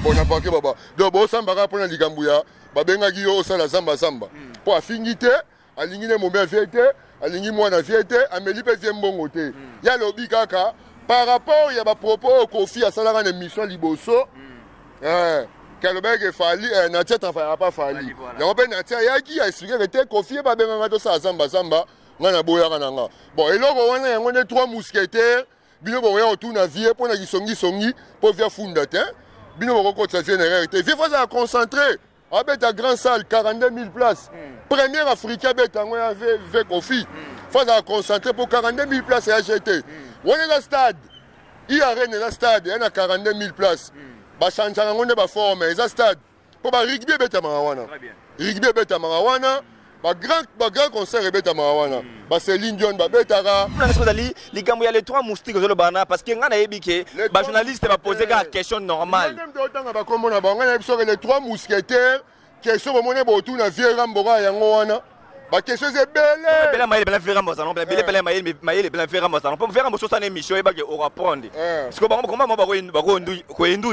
bon na paquet baba donc bo samba ka pona likambu ya babenga ki yo sala zamba po afingi te alingi ne mombe viete alingi mwana viete ameli pe vie mbongo te ya lobi kaka par rapport ya ba propos Kofi asalaka na mission liboso Kalobek fali na tête enfin pas fali na open na tête ya ki a expliqué que te Kofi ba benga to sa zamba ngana boya kananga bon eloko wana yango ne trois mousquetaires bino bo ya otuna vie pona kisongi po via funda te bino bo ko tsa général te vie faut concentrer avec ta grande salle 42 000 places premier africain betango ya ve Kofi faut concentrer pour 42 000 places ya GT on est dans stade il arène dans stade il y a 42 000 places ba chanchanga ngonde ba forme eza stade po ba rugby beta marawana rugby beta marawana ba grand concert beta marawana ba Céline Dion ba betara likambo ya les trois moustiques zo le bana parce que ngana yebike ba journaliste ba poser ka question normale même de temps ba komona ba ngana biso les trois mousquetaires question ba mone botu na vieux rambora yango wana ba question c'est belle belle maïle belle faire mo salon belle maïle belle faire mo salon pour faire mo sosa émission e ba ke ora prendre parce que ba comment ba ko ndu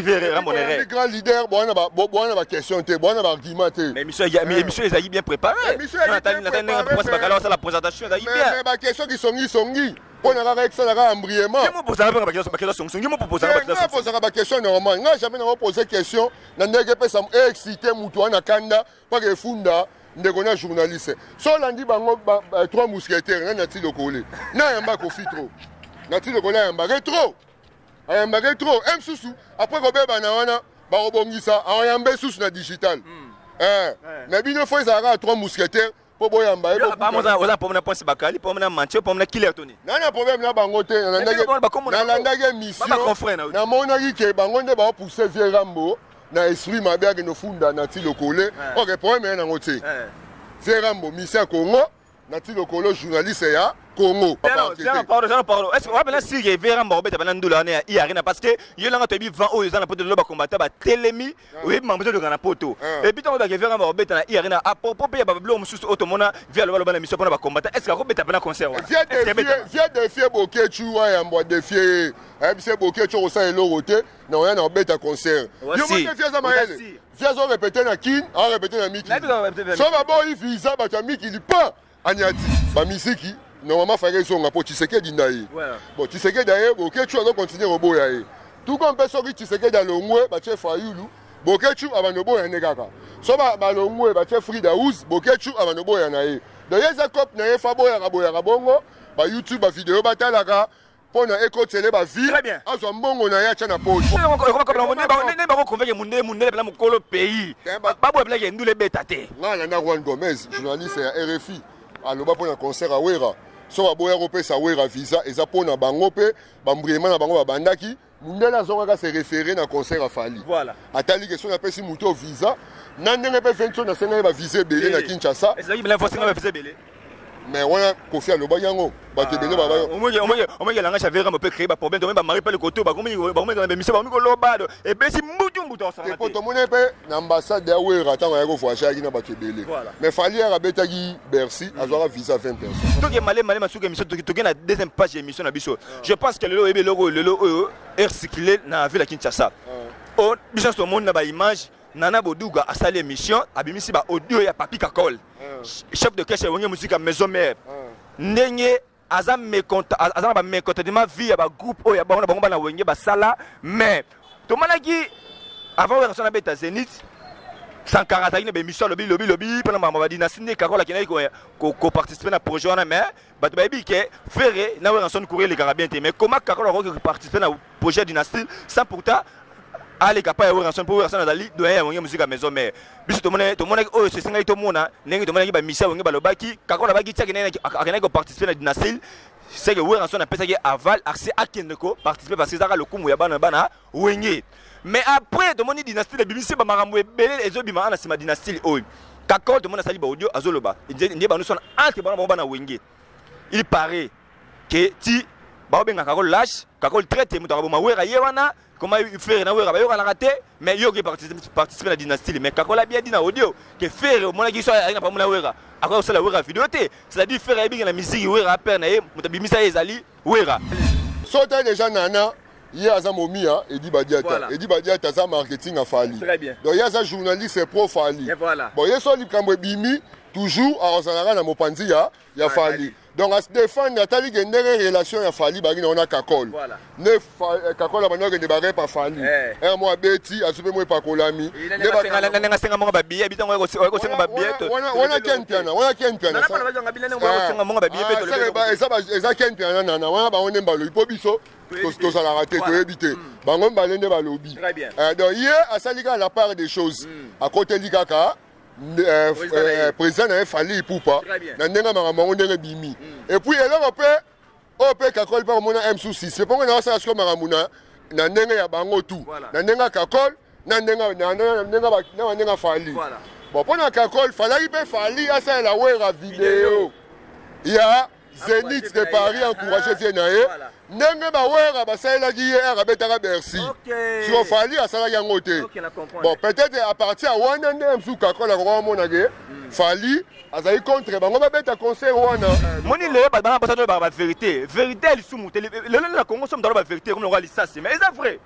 vieux rambonere grand leader bona ba question te bona ba argument te mais émission est bien préparé pourquoi c'est pas la présentation est bien mais ba question qui songi pour na ka ça la embrièmement moi poser ba question normal nga jamais na poser question na ndenge pesa excité mutu ana kanda pa ke funda ndeko na journaliste so landi bango trois mousquetaires na ti lokole na yamba Kofi trop na ti lokole yamba retro m susu après ko beba na wana ba robongisa ayamba susu na digital mais bino faut ça trois mousquetaires po boyamba e ba mo za pour na pense bakali pour na manche pour na killer toni na problème na bango te na landage mission na mona ki bango nde ba pousser vieux rambo na esprit mabia que no funda na ti lokole OK problème na ngote vieux rambo mission Congo na ti lokolo journaliste ya Congo pardon est-ce que on va si vieux rambo beta bana ndula na ya arena parce que yelanga to bi 20 oyo za na poto loba combattre ba telemi oui mambezo de kana poto et puis tant que vieux rambo beta na arena a propos pe ba blo mususu otomona via loba na mission pour ba combattre est-ce que ko beta bana concert via défier Bokechu wa ya mbo défier c'est Bokechu au sein loroté na on na beta concert yo mo défier za maele via zo répéter na kin a répéter na miki so ba bo visa ba ta miki li pas anyati ba misiki normalement fallait songa po Tshisekedi ndaye bon Tshisekedi d'ailleurs Bokechu a continuer roboya e tout comme personne Tshisekedi dans longwe ba chef Fayulu Bokechu abanobo ya nekaka so ba longwe ba chef Frida House Bokechu abanobo ya na e d'ailleurs za cop na e fabo ya bongo ba YouTube ba vidéo batalaka pona eko tele ba vie azo mbongo na ya cha na poche ba convaincre munde bela mukolo pays ba bo bela ke ndule beta te ngala na Juan Gomez journaliste ya RFI aloba pona concert a Wera so ba boya kopesa Wera visa eza pona bango pe bambriema na bango babandaki munde na zonga ka se référer na concert a Fali voilà atali question na pesi muto visa na ndenge pe 20 na senga ba visa belé na Kinshasa est-ce que bela forcément ba visa belé mais wana Kofi aloba yango ba tebele baba o mo yelanga chavera mo peut créer ba problème to ba mari pas le côté ba komi na mission ba mi ko loba et ben si mbutu on s'arrête pour to mona pe na ambassade ya Wera tango ya ko voyager ki na ba tebele mais fali ya betaki Bercy azora visa 20 personnes donc malé masuka émission to na deuxième page émission na biso je pense que le ebe le air circuler na ville à Kinshasa on biso to monde na ba image Nana Boduga a salé émission abimisi ba audio ya Papi Kakol chef de caisse wonge musique à maison mère ndenge azam mécontentement vie ba groupe oya ba bango bana wenge ba sala mais to manaki avant on a beta Zenith 140 ine be émission lobby pendant ma dynastie ne Kakol qui ko participer na projet wana mais ba to ba bi ke faire na on son courir les carabins mais comment Kakol ko participer na projet dynastie sans pourtant allez capable de rançon pour rançon dans doyen wonge musique à maison mère biso to mona oh c'est singa to mona ndenge to mona ba misa wonge balobaki Kakol ba ki tchaki akena ko participer na dynastie c'est que rançon na pesa ki aval accès à Kendeko participer parce que ça le kumu ya bana wonge mais après to mona dynastie de bimisi ba marambo ebele ezobima na sima dynastie oyo Kakol to mona sali ba audio azoloba ndi ba nous sont entre bana wonge il paraît que ti ba obenga Kakol lâche Kakol traite muto ba wera yewana comment il fait na wera ba yo la raté mais yo qui participer à la dynastie mais Kakol a bien dit na audio que faire mon qui soit na pas mon wera après ça la wera vidéo té c'est-à-dire faire bien la musique wera père na muto bimisa ezali wera sauter déjà nana hier aza momia Edi Badiata Edi Badiata ça marketing à Fali très bien donc hier ça journaliste pro Fali et voilà bon hier so likambo bimi toujours à Osanara na mopanzi ya Fali donc à se défendre atali gendere relation ya Fali bagi na ona kakol ne kakol la banoke ne bare pa Fali un mois beti asupe mo pa kolami ne nga senga mo ba biye bitango ko senga ba biye to wana kenpiana na pa ba ngabile ne ko senga mo ba biye beto eza kenpiana na wana ba onemba lo ipo biso to ça la raté to ebité bango mbalende ba lobi donc hier asalika la part des choses à côté likaka président na Fali Ipupa na ndenga makambo ndenge bimi et puis eloko pe ope kakol pa mona M6 c'est pour na ça comme makamuna na ndenga ya bango tout na ndenga kakol na ndenga Fali bon pona kakol Fali pe Fali asa la wera vidéo ya Zénith de Paris encouragé Zénaé ndenge ba wera ba saela ki era betaka Bercy sur Fali asala yango te bon peut-être à partir wana ndem suka kola ko mona ke Fali azali contre bango ba beta concert wana moni le ba bana basato ba vérité elle sumu le la Congo somme dans la vérité comme le roi ça c'est mais c'est vrai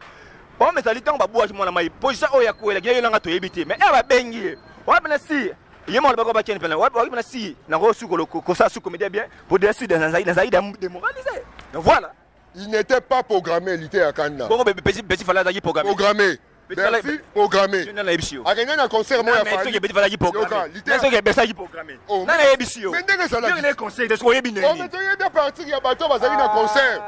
bon mais ça litango ba bouaji mona mai position oya ko la gele nga to yebite mais e ba bengi wa bana si yemo ba ko ba ken pena wa bana si na ko su ko ça su comédien bien pour décider dans Zaïda démoraliser donc voilà. Il n'était pas programmé, il était à Kanda. Bon, petit fallait aller programmé. Programmé. Merci, programmé. Je n'ai pas eu. À gagner un concert, moi, il y a petit fallait programmé. Il y a petit programmé. Non, il y a petit. Mais n'est-ce pas il y a un concert de soirée bien. Oh, mais tu es bien parti, il y a bateau, va aller dans concert.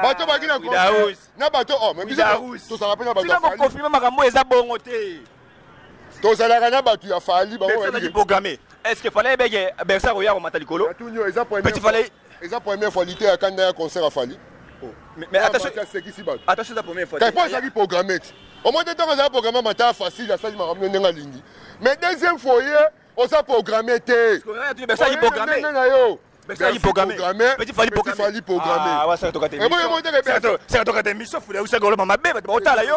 Bateau va aller dans concert. Na bateau, oh, mais bizarre. Tout ça rappelle bateau. Tu vas confirmer ma gamme, ils ont bon côté. Tout ça là, na bateau a Fali, bon. Il programmé. Est-ce qu'il fallait béger Bersa Roya au Matalikolo? Petit fallait. Ils ont première fois l'été à Kanda un concert à Fali. Mais attention, attention la première fois. T'as pas ça qui programmé. Au moins de temps on a programmé matin facile, ça il m'a ramené dans la ligne. Mais deuxième fois on s'est programmé té. Ça il programmé. Ça il programmé. Petit Fali programmé. Ah ouais ça to katé. C'est to katé mission fou là où ça golo mama bébé ba otala yo.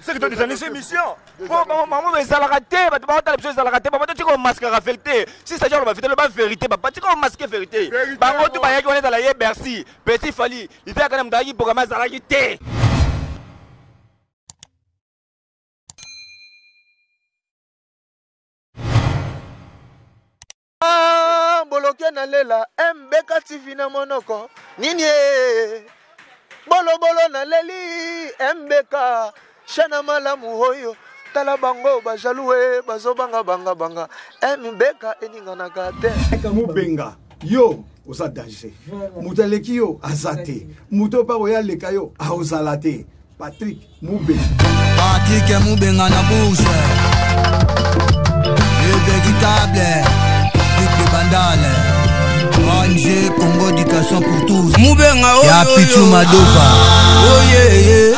C'est que tu des années mission. Bon maman mais ça la raté, ba otala biso ça la raté, ba tu ko masque affecté. Si ça genre la vérité, ba tu ko masque vérité. Ba ngoto ba yaki on est dans la Bercy. Petit Fali, il était quand même dans le programme ça la té. Boloke na lela MBK TV na monoko nini bolo na leli MBK shana malamu hoyo tala bango bajaloué bazobanga banga MBK eninga na gate Mubenga yo osa danger mutaleki yo azate muto pa roya leka yo aozalate Patrick Mubenga na bouche le véritable de Bandale ONG Congo d'éducation pour tous Mubenga oh ya Pichu Madova oh yeah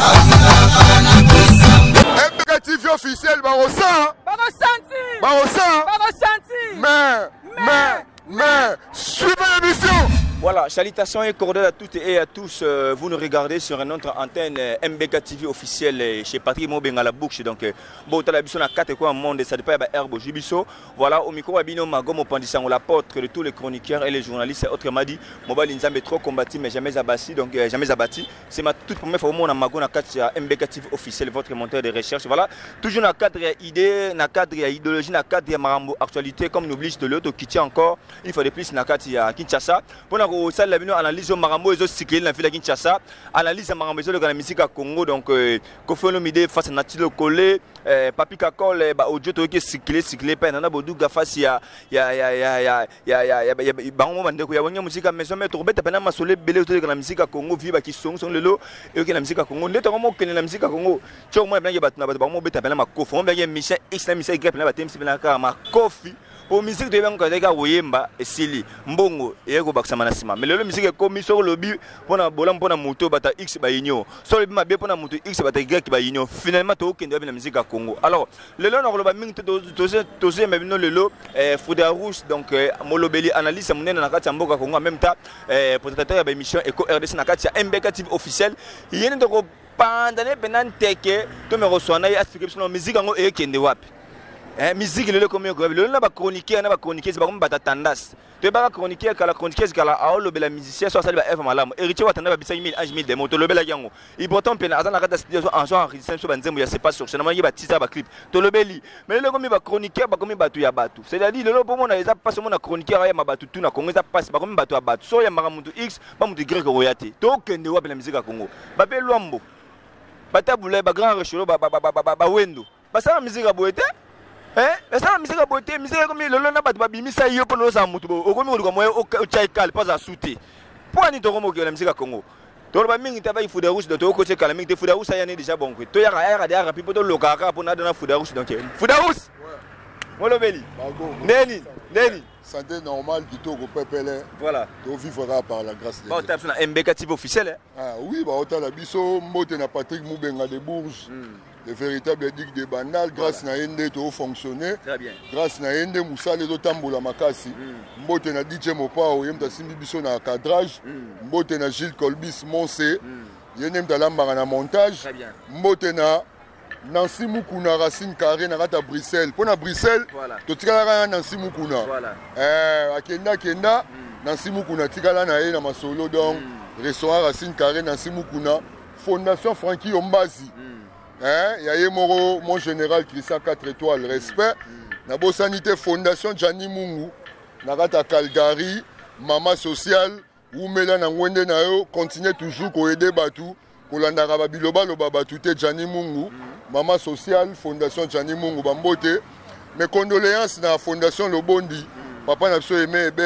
MBK TV officiel mais suivez l'émission. Voilà, salutations et cordiales à toutes et à tous. Vous nous regardez sur notre antenne MBK TV officielle chez Patrick Mubenga la bouche. Donc, bon, tu as l'habitude à 4 coins monde, ça dépend de Herbo Jubiso. Voilà, au micro, Abino Magomo Pandissango, l'apôtre de tous les chroniqueurs et les journalistes. Autrement dit, Mobile Inzambe trop combattu, mais jamais abattu. Donc, jamais abattu. C'est ma toute première fois au monde à Magona 4 MBK TV officiel, votre monteur de recherche. Voilà, toujours dans le cadre idée, dans le cadre idéologie, dans le cadre Marambo actualité, comme n'oublie de l'autre qui tient encore une fois de plus dans le cadre Kinshasa. Pour au sein de la analyse au Marambo et cyclé dans la ville de Kinshasa, analyse à Marambo de la musique à Congo, donc Kofi Olomide face à Natilo Kole, Papi Kakol, audio qui cyclé, Penana Bodouga face à Bango Mandeko, il y a une musique à maison, mais Torbet, Penama Solé, Belé de la musique à Congo, vive qui sont le lot, et la musique à Congo, notamment que la musique à Congo, tu as au moins bien battu, Bango Beta Penama Kofi, on bien Michel X, la musique grec, la Thème, c'est bien ma Kofi. Pour musique de bango kazeka woyemba esili mbongo yego bakisama na sima mais le musique comme sur lobby pona bolam pona moto bata X ba inyo so le mabe pona moto X bata Y ba inyo finalement to okende ba na musique à Congo alors le lo na ba mingi to mais no le lo Fouda Rouge donc molobeli analyse monene na kati ya mboka Congo en même temps présentateur ba émission Eco RDC na kati ya MBK TV officiel yene to pandane penanteke to me reçoit na explication musique ngo ekende wapi musique lelo comme lelo na ba chroniqueur c'est ba comme bata tendance to ba chroniqueur kala a lobela musicien so sali ba F malamu héritier watanda ba bisa 1000 1000 de moto lobela yango important pena azana kata studio en genre enregistrement so banzembo ya c'est pas sur finalement ba tisa ba clip to lobeli mais lelo comme ba chroniqueur ba comme batu ya batu c'est-à-dire lelo pour mona eza pas seulement na chroniqueur ya mabatu tu na Congo eza pas ba comme batu ya batu so ya maramuntu X ba mutu Y royate to kende wa bela musique ya Congo ba pe lwambo batabula ba grand rechelo ba wendo basala musique ya boete basala musique ya boete musique comme lelo na batu babimisa yo pour loza mutu okomi ko moyo o chaikal pas à souter pour ani to komo ke la musique ya Congo to ba mingi taba ifuda rouge do to ko che kala mingi te fuda rouge ya ne déjà bon to ya ya pipo to lokaka pour na dona fuda rouge donc fuda rouge molo beli neni santé normale qui tourne au peuple. Voilà. Tu vivras par la grâce de Dieu. Tu as un MBK TV officiel. Ah oui, tu as la biso, tu as Patrick Moubenga de Bourges, le véritable digue de Bandal, grâce à Ende, tu as fonctionné. Très bien. Grâce à Ende, Moussa, les autres tambours la makasi. Tu as DJ Mopao, tu as Simbi Bisso dans le cadrage. Tu as Gilles Colbis, Monse. Tu as Lambara dans montage. Très bien. Tu as Nancy Moukouna, Racine Carré, à Bruxelles. Pour Bruxelles, tu as Nancy Moukouna. À Kenda, Nancy Moukouna, tu as na Masolo, donc restaurant Racine Carré, Nancy Moukouna, Fondation Frankie Ombazi. Il y a mon général Christian 4 étoiles, respect. Nabo Sanité, Fondation Gianni Mungu, Nagata Calgary, Mama Social, Oumela Nangwende Nayo, continue toujours à aider Batou, Kolandara Babiloba, le Babatouté Gianni Mungu. Maman Social, Fondation Gianni Mungu Bambote. Mes condoléances à la Fondation Lobondi. Papa n'a pas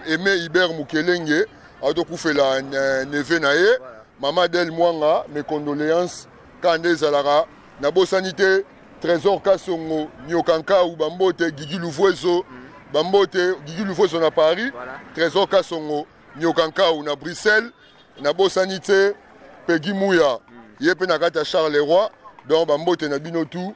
aimé Iber Moukelenge. A donc fait la neve nae. Maman Del Mwanga, mes condoléances. Kande Zalara. Nabo Sanité, Trésor Kassongo, Nyokanka ou Bambote, Guigui Louvouezo. Bambote, Guigui Louvouezo à Paris. Trésor Kassongo, Nyokanka ou na Bruxelles. Nabo Sanité, Peggy Mouya. Yepe Nakata Charleroi. Donc, Bambote Nabino tout,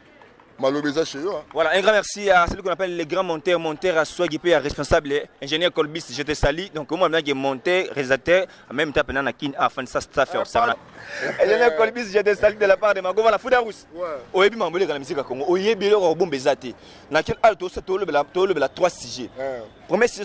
malobeza chez eux. Voilà, un grand merci à celui qu'on appelle les grands monteurs à soi qui peut être responsable, ingénieur Colbis, je te salue. Donc, moi, je suis monteur, réalisateur, en même temps, pendant qu'il a fait ça, ingénieur Colbis, je te salue de la part de ma gouverne, la Foudarous. Au début, je suis la musique à Congo. Au début, je suis Bezate. Dans quel alto, c'est le 3 CG. Premier CG,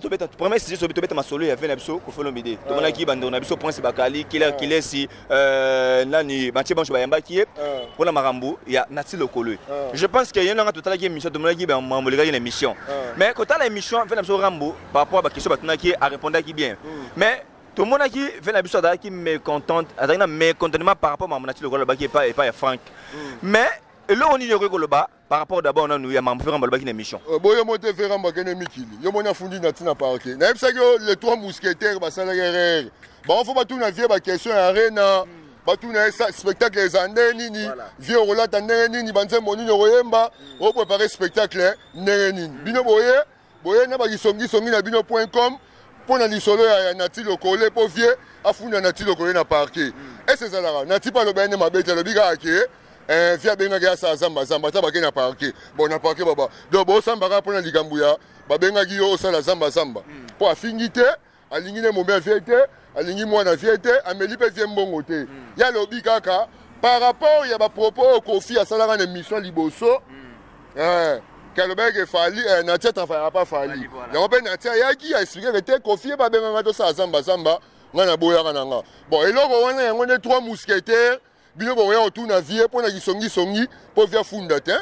c'est ma solo, il y avait un abso, qu'on fait l'omidé. Tout le monde qui est bandé, on a abso, Prince Bakali, qui est si, Nani, Mathieu Bancho Bayamba, qui est, pour la Marambo, il y a Nati Lokolo. Je pense qu'il y a une totale émission, tout le monde qui est une émission. Mais quand tu as l'émission, il fait un abso Rambo, par rapport à la question qui a répondu qui bien. Mais, tout le monde qui fait la mission qui est mécontentement par rapport à mon nature qui n'est pas franc. Mais là on y est par rapport d'abord à nous, il y a un peu de mission. Bon, il y a monté faire un bagage Mikili. Il y a mon affundi natina parquet. N'a pas les trois mousquetaires, bah ça la guerre. Bon, faut pas tout na vie, bah question arena. Bah tout na spectacle les années nini. Vie au relate nini, banze moni royemba. On préparer spectacle nini. Bino boye na ba gisongi na bino.com. Pour na lisolo ya nati lokole po vie afuna nati lokole na parquet. Et c'est ça là. Nati pas le ben ma bête le biga aké. Via benga ya sa zamba ta ba na parquet. Bon na parquet baba. Donc bo samba pour na ligambuya. Ba benga gi yo sala zamba. Pour afingité, alingine mo bien viete, alingi mo na viete, ameli pe vie mbongo te. Ya lobi kaka par rapport ya ba propos Kofi a sala na émission liboso. Kalobek fali natia tafaya pas fali. Ya open natia ya ki a expliqué que te confié ba benga to sa zamba ngana boya kananga. Bon eloko wana yango ne trois mousquetaires bino boya autour na vie pour na songi pour via funda te.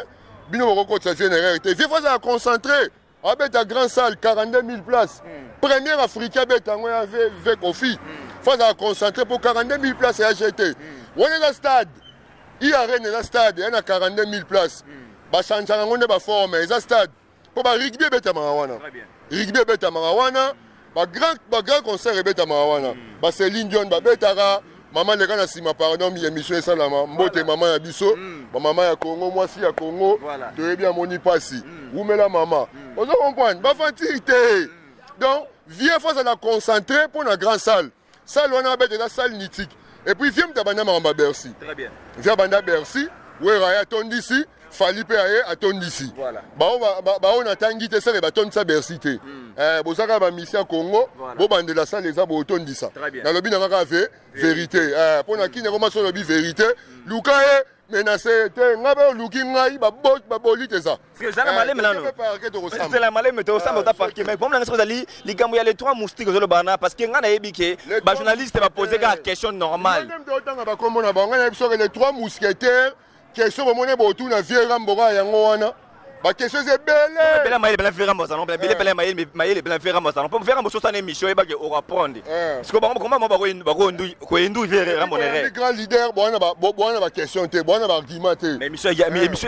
Bino boko ko vie na te. Vie faut ça concentrer. Avec ta grande salle 42 000 places. Premier africain beta ngo ya ve Kofi. Faut ça concentrer pour 42 000 places à acheter. On est dans stade. Il arène dans stade, il y a 42 000 places. Bachanchanga ngonde ba forme eza stade po ba rugby beta marawana rugby beta marawana ba grand concert beta marawana ba Céline Dion ba betara maman le kana sima pardon mi émission ça la mbote maman ya biso ba maman ya Congo moi si ya Congo to bien moni pasi oumela maman on se comprendre ba fantilité donc viens faut ça la concentrer pour la grande salle wana beta la salle mythique et puis viens tabana mamba Bercy très bien viens banda Bercy ouais raya tondisi Fali pe aye atonde ici. Voilà. On a tangi te sale batonde sa Bercité. Bosaka ba mission Congo, bo bande la salle les abo otonde ça. Na lobi na ka vérité. Pour na kine comment so lobi vérité. Luka menacé te ngabe luki ngai baboli te ça. C'est ça la malé maintenant. C'est la malé mais to ça ta parquet mais comme la chose ali likambo ya les trois moustiques zo le bana parce que ngana yebike ba journaliste va poser la question normale. Même de temps ba komona ba ngana biso les trois mousquetaires question ba mona botu na vie rambora yango wana. Ba question c'est belle. Belle maïle belle faire mo salon belle maïle belle faire mo salon pour faire mo so ça émission et ba que on reprendre. Parce que comment ba ko ndu vie rambonere. Les grands leaders bona ba question te bona ba argument te. Mais émission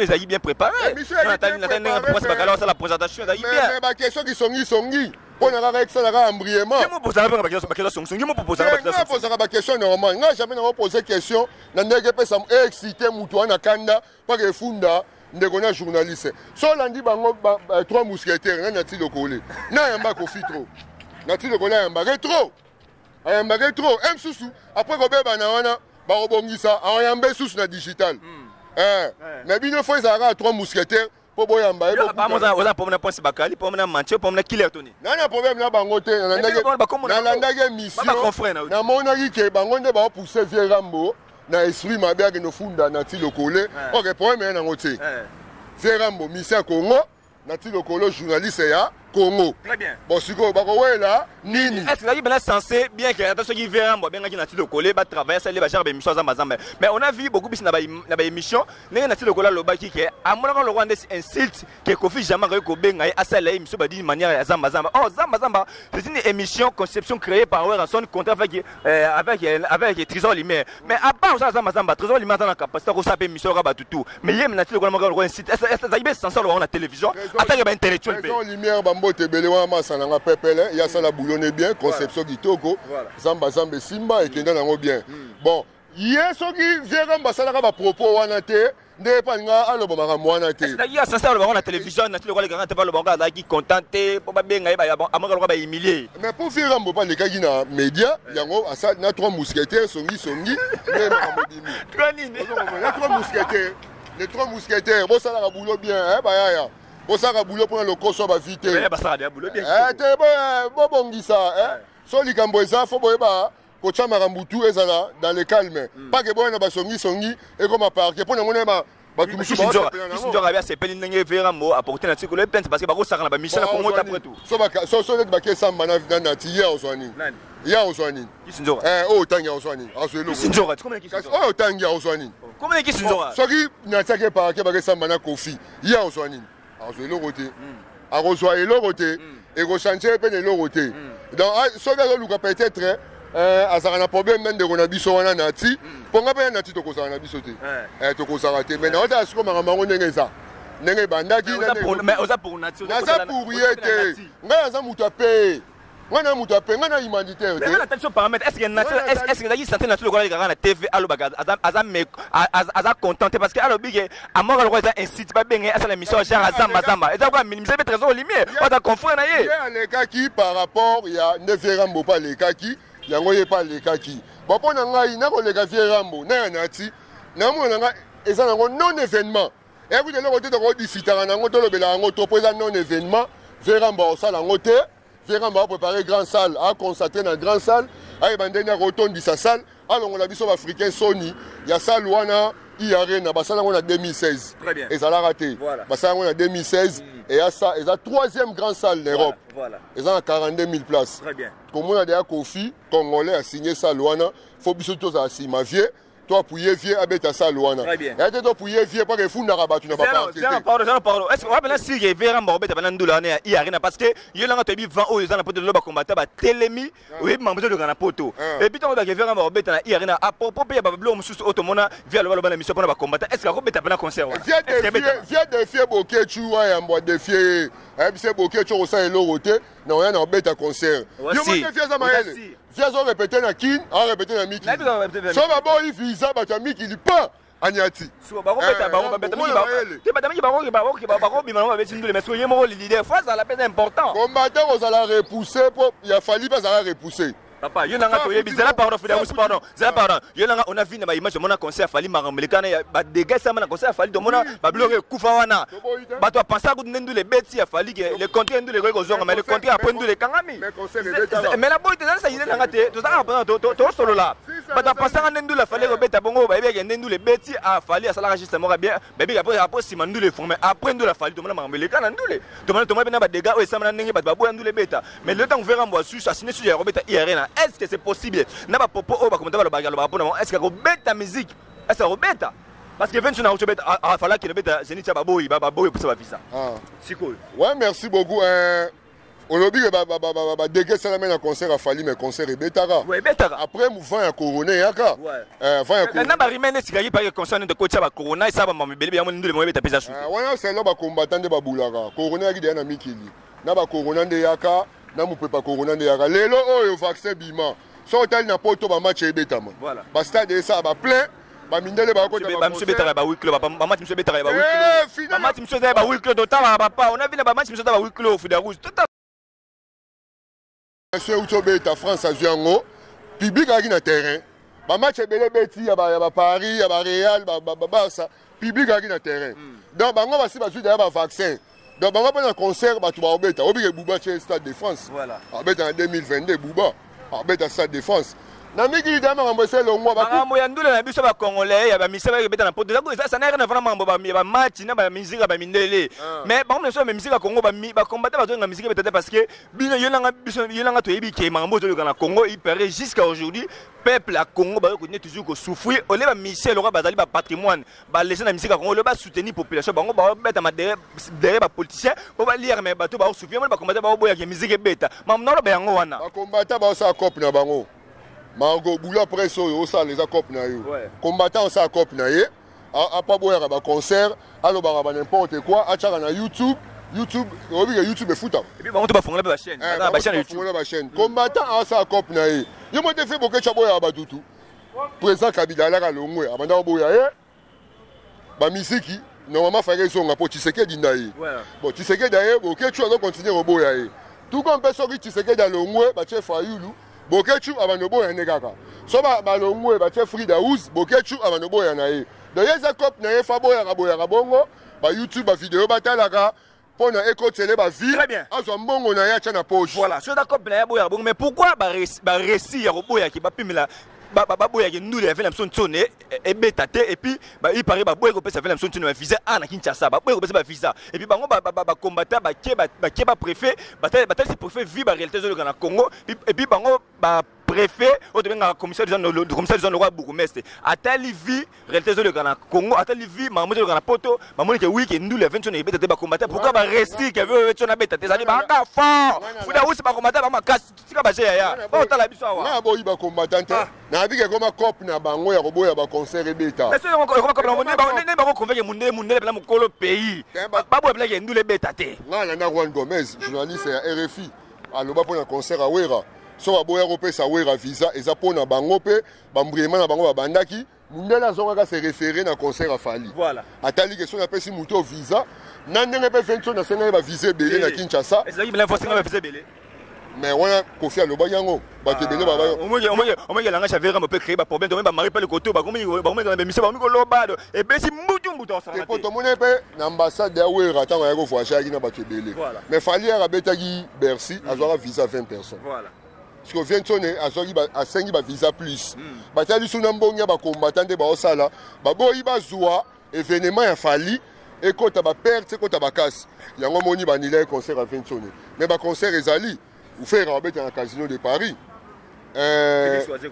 les a bien préparé. Pourquoi c'est pas calme ça la présentation ça bien. Mais ba question qui songi pour na ka ça la embrièmement. Qui me pose la question songi me pose la question normal. Nga jamais na poser question na ndenge pesa excité mutu ana kanda pa ke funda. Ndekona journaliste so landi bango trois mousquetaires na ti lokole na yamba ko fitro na ti lokole yamba retro m susu après ko beba na wana ba robongisa ayamba susu na digital mais bino faut ça trois mousquetaires po boyamba e ba mo za pour na pense bakali pour na manche pour na killer toni na problème na bango te na landage mission na mona ki bango nde ba pousser vieux rambo na esprit mabia que no funda na ti lokole OK problème na ngoti Ferrambo mission Congo na ti lokolo journaliste ya Congo très bien bon siko ba ko wela nini est-ce que là il est censé bien que attention qui Ferrambo bien que na ti lokole ba travailler ça les ba charbe mission zamba mais on a vu beaucoup bis na ba émission na ti lokolo loba ki ke amona ko Rwanda insulte que Kofi jamais ko benga asala émission ba d'une manière zamba oh zamba c'est une émission conception créée par Weranson contrat avec Trésor Lumière mais à part ça zamba Trésor Lumière dans la capacité ko saper émission ka ba tutu mais yem na ti lokolo ko incite est-ce ça il est censé le voir na télévision attaque ba intellectuel Trésor Lumière mbote bele wa masana nga pepele ya sala boulonné bien conception kitoko zamba simba et kenda nango bien bon yeso ki viera mbasala ka ba propos wana te nde pa nga alobo maka mwana te c'est ya ça le na télévision na le grand pas le banga là qui contenté pour ba benga ba amaka ba humilier mais pour viera mbo pa le kaki na média yango asa na trois mousquetaires songi mais makamodimi les trois mousquetaires bo sala ka boulot bien ba ya bon ça boulot pour le coso ba vite boulot bien bon bongisa so likambo eza fo boyeba ko chama rambutu ezala dans le calme pas que bon na ba songi et comme parquet pour na mona ba tu me suis bien c'est peli ndenge vera mo apporter na tikolo plainte parce que ba ko saka na ba mission na Congo après tout so net ba ke samba na ti ya oswani kisinjora tangi oswani aswelo kisinjora comment kisinjora tangi oswani comment kisinjora so ki na tsake parquet ba ke samba na Kofi ya oswani azwelo côté arozwa eloko te ekochange pe eloko te donc soki azoluka peut-être azalaka na problème mende ko na biso wana na ti mponga mpe na ti tokozala na biso te tokozala te mais naotala siko makambo yango ndenge eza ndenge ebandaki naza pour ye te ngai naza moto ape ngana mutu ape ngana humanitaire te. Mais attention paramètre est-ce que la santé naturelle ko la na TV alo baga aza contenté parce que alo bige amora le roi incite pas bien à la mission genre azamba et ça quoi minimiser trésor limite on ta confrère na ye. Ya les kaki par rapport ya ne Ferrambo pas les kaki yango ye pas les kaki. Bon pour ngai na ko le ka Ferrambo na nati na mo na eza nango non événement. Et vous de le côté de ko disitara nango to lobela nango to présent non événement Ferrambo ça nango te. Ferrambo a préparé grande salle, a constaté dans la grande salle, a abandonné la rotonde de sa salle. Alors on a vu sur africain Sony, il y a salle Wana, il y a rien, ça on a 2016. Très bien. Et ça l'a raté. Voilà. Ça on a 2016 et à ça, et la troisième grande salle d'Europe. Voilà. Et ça a 42 000 places. Très bien. Comme on a déjà Kofi, Congolais a signé salle Wana, faut bien tout ça signer ma vie. Toi pour y vieux abeta ça Luana. Très bien. Et toi pour y vieux pas que fou n'a pas tu n'as pas parti. Pardon. Est-ce que on va si Ferrambo beta banando la ne y a rien parce que il a te bi 20 ans ils ont pas de loba combattre ba telemi oui mambo de gana poto. Et puis on va que Ferrambo beta na y a rien à propos ya ba blo mususu automona via le loba mission pour ba combattre. Est-ce que ko beta bana concert? Via défier Bokechu wa ya mbo défier. Et puis c'est Bokechu au sein l'oroté, non rien en beta concert. Yo mo défier ça maël. Viens on répéter na kin, on répéter na miki. So ba boy visa ba ta miki li pas anyati. So ba ko beta mi ba. Te ba mi ba bi mama ba tindule mais so yemo leader face à la peine important. Combattant aux alla repousser pour il a fallu pas à repousser. Papa, yo nanga to yebi zela pardon zela pardon. Yo nanga on a vu na ba image mona concert fali marambelikana ba dégâts ça na concert fali to mona ba bloquer kufa wana. Ba to penser que ndule beti ya fali que le contrat ndule ko zonga mais le contrat après ndule kangami. Mais la boy te ça yile nanga te to ça to solo là. bato apasanga nde ndule afali kobeta bongo bayebi akende ndule beti afali asalaka juste moko bien bayebi après nsima ndule formé après ndule afali tomona makambo eleka na ndule tomona mpe na badega oyo esambana ndenge bato baboya ndule beta mais le ntango vera mbo asusu asine susu ya kobeta irena est ce que c'est possible na bapopo oyo bakomenta balobaka mpona bango est ce que akobeta musique est ce que akobeta parce que Vincent a fallu qu'il ait Zénith Baboui pour sa visa. C'est cool. Ouais, merci beaucoup. On a dit que dégué ça la concert a fallu mais concert est bétara. Ouais, bétara. Après mouvement à Corona yaka. Ouais. Na ba rimene sigari par concert de coach ba Corona ça ba mambele bien ndule mo beta pesa sous. Ouais, c'est là ba combattant de babulaka. Corona qui na mikili. Na ba Corona de yaka, na mu pepa Corona de yaka. Lelo oyo vaccin bima. So hotel na poto ba match ebetama. Voilà. Ba stade ça ba plein. Ba mindele ba ko ba monsieur betara ba 8 kilo ba match monsieur betara ba 8 kilo ba match monsieur ba 8 kilo total ba papa on a vu ba match monsieur ba 8 kilo fida rouge total monsieur utobeta France azuango public aki na terrain ba match ebele beti ya ba Paris ya ba Real ba Barça public aki na terrain donc bango ba si ba zuda ba vaccin donc bango pa na concert ba tu ba obeta obike Bouba chez Stade de France voilà obeta en 2022 Bouba obeta Stade de France. Namiki dama ngambose longwa ba mambo ya ndule na biso ba congolais ya ba miseba ke beta na poto ça n'a rien à voir mambo ba match na ba musique ba mindele mais ba ngomso ba musique ya Congo ba combattre ba zonga musique peut-être parce que bino yolanga biso yolanga to yebi ke mambo to na Congo il paraît jusqu'à aujourd'hui peuple à Congo ba ko toujours ko souffrir au le ba Michel roi bazali ba patrimoine ba laisser na musique ya Congo le ba soutenir population bango ba beta ma derrière ba politicien ba ba lire mais ba to ba souffrir ba combattre ba boya ke musique beta mamno ba yango wana ba combattre ba sa cop na bango Mango boula presso yo ça les acop na yo combattant ça acop na ye a pas boire ba concert allo ba n'importe quoi a chaka na YouTube obi YouTube e futa et puis ba on ba fongola ba chaîne ba chaîne YouTube ba chaîne combattant ça acop na ye yo mo te fait boke cha boya ba tutu président Kabila la longwe abanda boya ye ba misiki normalement fallait songa po Tshisekedi na ye bon Tshisekedi d'ailleurs boke tu dois continuer au boya ye tout comme personne qui Tshisekedi da longwe ba chef Fayulu Bokechu abanobo ya negaka. So ba longwe ba che Frida House, Bokechu abanobo ya na ye. Do yeza cop na ye fabo ya bongo, ba YouTube ba vidéo batalaka pona eko télé ba vie. Très bien. Azo mbongo na ya na poche. Voilà, so da cop na ya boya bongo mais pourquoi ba récit ya boya ki ba pimela ba boya ki ndule ya fait l'impression tsone et betate et puis ba il paraît ba boya ko pesa fait l'impression tsone visa ana Kinshasa ba boya ko pesa ba visa et puis bango ba combattant ba ke préfet ba c'est préfet vivre la réalité de la Congo et puis bango ba préfet au devenir commissaire du roi bourgmestre atali vie réalité de la Congo atali vie maman de la poto maman que oui que nous les 20 on est bête ba combattre pourquoi ba récit que veut tu na bête ça ba ka fort fuda aussi ba combattre ba makasi tika ba ya ba tala biso wa na boyi ba combattant na bike koma cop na bango ya koboya ba concert ebeta mais c'est comment comme ne ba convaincre munde na mukolo pays ba boya blague nous les bête té ngala na Juan Gomez journaliste ya RFI aloba pour un concert à Wera so baboya kopesa Wera visa eza pona bango pe bambriema na bango babandaki mundela zonga se référer na concert à Fali voilà atali question na pesi muto visa na ndenge pe vento na senga ba visa belé na Kinshasa est-ce que il faut senga ba visa belé mais wana Kofi aloba yango ba te belé baba o mo langa chavera mo peut créer ba problème to ba mari pe le côté ba komi ba mise ba mi ko lobado e be si mbutu ça te poto mona pe na ambassade ya Wera tango ya ko voyager na ba te belé mais Fali a betaki Bercy azora visa 20 personnes voilà parce que Vientone a sengi ba visa plus batali suna mbongia ba combattant de ba osala ba boyi ba zwa événement ya Fali et kota ba perte kota ba casse yango moni ba nile concert à Vientone mais ba concert ezali ou faire abeta na casino de Paris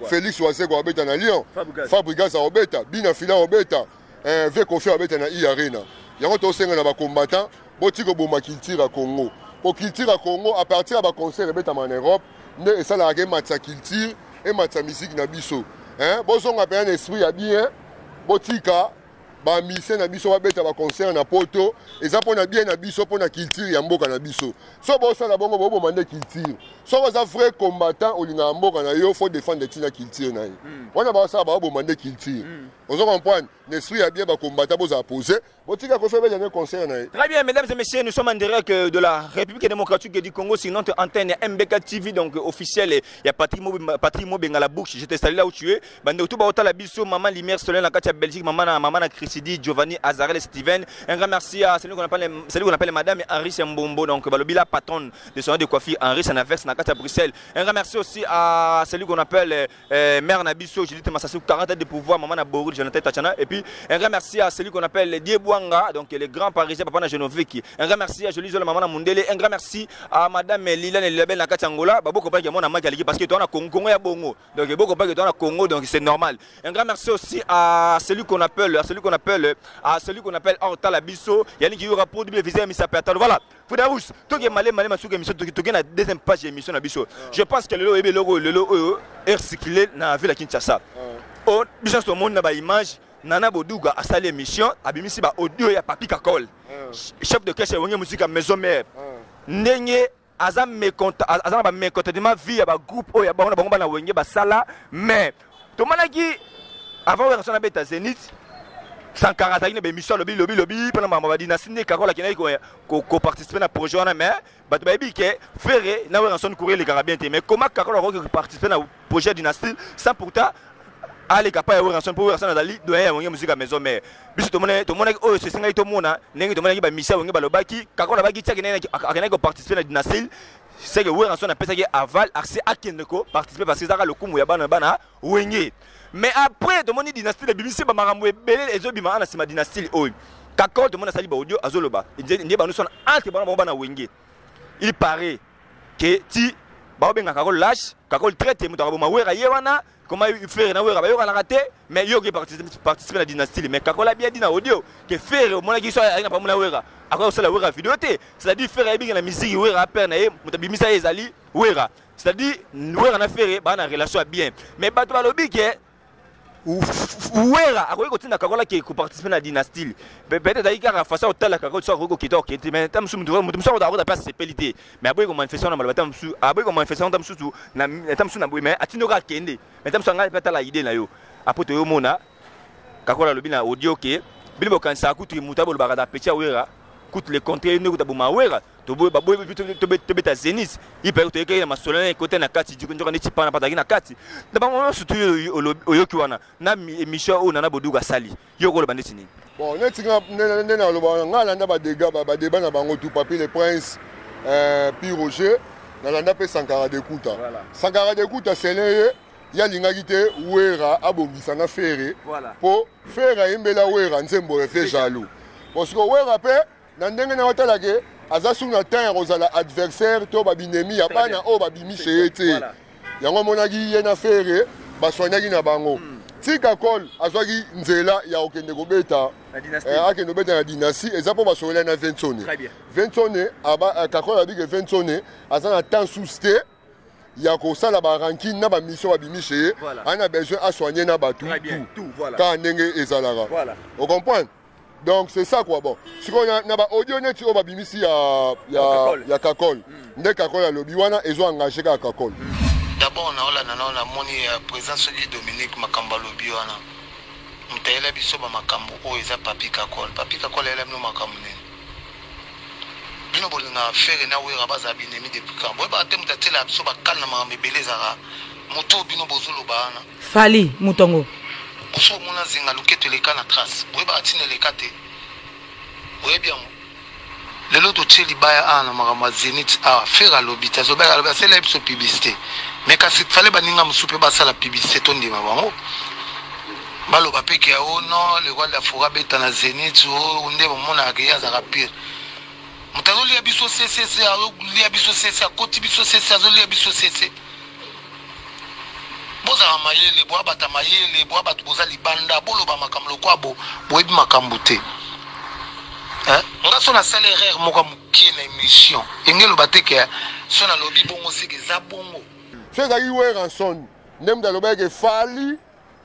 Félix Oazego abeta na Lyon Fabregas abeta Bina Fila abeta ve Kofi abeta na Arena yango to senga na ba combattant botiko boma culture Congo pour culture Congo à partir ba concert abeta en Europe et ça la matcha culture et matcha musique na biso bozonga pe un esprit ya bien botika ba mission na biso ba beta ba concert na poto eza pona bien na biso pona culture ya mboka na biso so bosa la bongo bobo mande culture so boza vrai combattant olinga mboka na yo faut défendre tina culture na yo wana ba sa ba bobo mande culture Vous comprenez? L'esprit a bien combattu, vous a posé. Très bien, mesdames et messieurs, nous sommes en direct de la République démocratique du Congo sur notre antenne MBK TV, donc officielle. Il y a Patrick Mobenga la bouche. Je t'ai installé là où tu es. Bande tout bas la biso, maman Lumière Soleil, la Katia Belgique, maman Chrisidi, Giovanni, Azarel, Steven. Un grand merci à celui qu'on appelle Madame Henri Sembombo, donc Balobila, patronne de son de coiffure, Henri Sanavex, la Katia Bruxelles. Un grand merci aussi à celui qu'on appelle Mère Nabiso, Judith Massassou, 40 ans de pouvoir, maman Naboru, Jonathan Tachana. Et puis un grand merci à celui qu'on appelle Diebo, donc les grands parisiens, papa Genoviki. Un grand merci à Jolie Zola, maman Mundele. Un grand merci à madame Liliane Lebel Nakati Angola. Beaucoup pas que mon amant parce que tu as Congo et Bongo. Donc beaucoup pas que tu as Congo, donc c'est normal. Un grand merci aussi à celui qu'on appelle Horta Labisso. Yannick qui aura produit le visa Missa Pertal. Voilà. Foudaous, tout est malé Masouka émission, tout est la deuxième page d'émission Labisso. Je pense que le logo est recyclé dans la ville de Kinshasa. Oh, bien sûr, tout le monde n'a pas image. Nana Bodouga a salé émission, abimisi ba audio ya Papi Kakol. Chef de caisse wonge musique à maison mère. Ndenge azam mécontentement vie ya ba groupe o ya ba on ba na wonge ba sala mais to manaki avant on a beta Zénith 140 une émission lobby pendant ma dynastie Kakol qui ko participer na projet on mais ba to ba bi ke ferré na on son courir les carabins mais comment Kakol a participer na projet dynastie sans pourtant allez capable de faire pour faire dans la musique à maison mais biso to mona oh c'est singa to mona nengi to mona ba misa wonge ba lobaki kako na ba kitya akena ko participer na dynastie c'est que ouais ranson na pesa ki aval accès à keneko participer parce que ça le kumu ya bana wenge mais après to moni dynastie de bimisi ba marambo ebele ezo bima na sima dynastie oy kako to mona sali ba audio azoloba ndiye ba nous son entre bana wenge il paraît que ti ba benga kako lâche kako traite mutaka ba wera yewana comment il fait na wera ba yo kana raté mais yo qui participer la dynastie mais Kakola bien dit na audio que faire mon qui soit na pas mon wera akwa osala wera vidéo té c'est-à-dire faire bien la musique wera père na ye mutabimisa ezali wera c'est-à-dire wera na faire ba na relation bien mais ba to balobi que wera akoki kotinda Kakola qui participer na dynastie peut-être d'ailleurs face au tala Kakola soit ko kito qui mais tam sum mutumsa ko da place sepelité mais après ko manifestation na malaba tam su après ko manifestation tam su na tam su na boy mais atinoka kende mais tam su nga peut-être la idée na yo après to yo mona Kakola lobi na audio ke bilibo kansa kutu mutabo bagada pecha wera coûte les contrées ne kuta buma wera to boy baboy to beta Zénith il peut te na masolana côté na kati du konjo ni tipana pataki na kati na ba mo surtout yo kiwana na émission o na Bodouga sali yo ko lo banditi ni bon netinga na lo nga landa ba dégâts ba débat na bango tout papier le prince puis Roger na landa pe Sankara de Kuta Sankara de Kuta c'est le ya lingaki te wera abongisa na fere po fere imbela wera nzembo fe jaloux parce que wera pe na ndenge na hotela ke azasu na terre ozala adversaire to babinemi ya bana o babimi chete yango monaki ye na fere baswanyaki na bango tika kol azwaki nzela ya okende kobeta akende kobeta na dynastie eza po basolela na Vensone aba Kakol abike Vensone aza na temps sous te ya kosala ba ranking na ba mission babimi chete ana besoin à soigner na batu tout ka ndenge ezalaka on comprend. Donc c'est ça quoi bon. Si on a ba audio net o ba bimisi ya Kakol. Ndé Kakol a lobby wana ezo engagé ka Kakol. D'abord on a moni présence de Dominique Makamba lobby wana. Mtayela biso ba makambo o eza Papi Kakol. Papi Kakol ele no makambo ne. Bino bolinga faire na wera baza binemi depuis quand. Bo ba te mutatela biso ba kalna makambo belezara. Moto bino bozolo bana. Fali Mutongo. Oso mona zinga luketo leka na trace boyeba atine lekate oyebia mo lelo to tsheli baya ana makama Zénith faire lobita zo baya lobita c'est la publicité mais kasi fallait baninga musupe basala publicité to ndima bango baloba peke ya o non le roi de la forêt beta na Zénith o ndebo mona ke ya za rapide mutazo lia biso CCC a lia biso CCC a koti biso CCC azo lia biso CCC boza mayele bo abata mayele bo abatu boza libanda bolo ba makamlo kwa bo boyebi makambo te nga so na sala erreur moko mukie na émission engelo bateke so na lobi bongo seke za bongo so ezali we ranson ndemda lobeke fali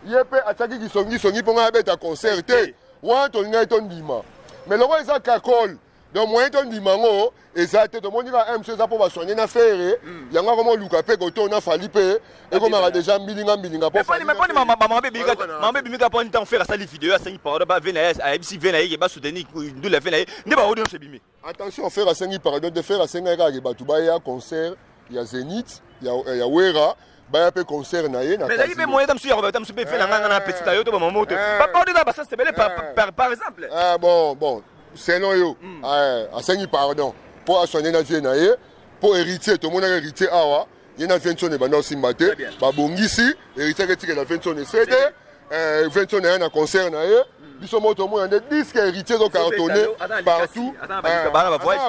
yepe ataki kisongi ponga abeta concert te wana tolinga to ndima mais loko eza Kakol donc moyen to ndimango ezate to monira MC za po basoigner na faire yanga comme luka pe ko to na fali pe et comme a déjà milinga po fali mais maman bimika pour temps faire ça les vidéos à 5 par ba vena à MC vena et ba soutenir nous le vena ne ba audio se bimi attention faire à 5 pardon de faire à 5 ga ba tu ba ya concert ya Zénith ya Wera ba pe concert na ye na mais il y a moyen d'am suivre tam super fait na petit tayo to ba moto pas audio ba ça c'est belé par exemple bon c'est non yo à 5 pardon pour soigner na vie na ye pour héritier tout le monde a héritier awa il y a une invention de bando simbate ba bongisi héritier que la invention de CD invention na un concert na ye biso moto mo des disques héritiers do cartonné partout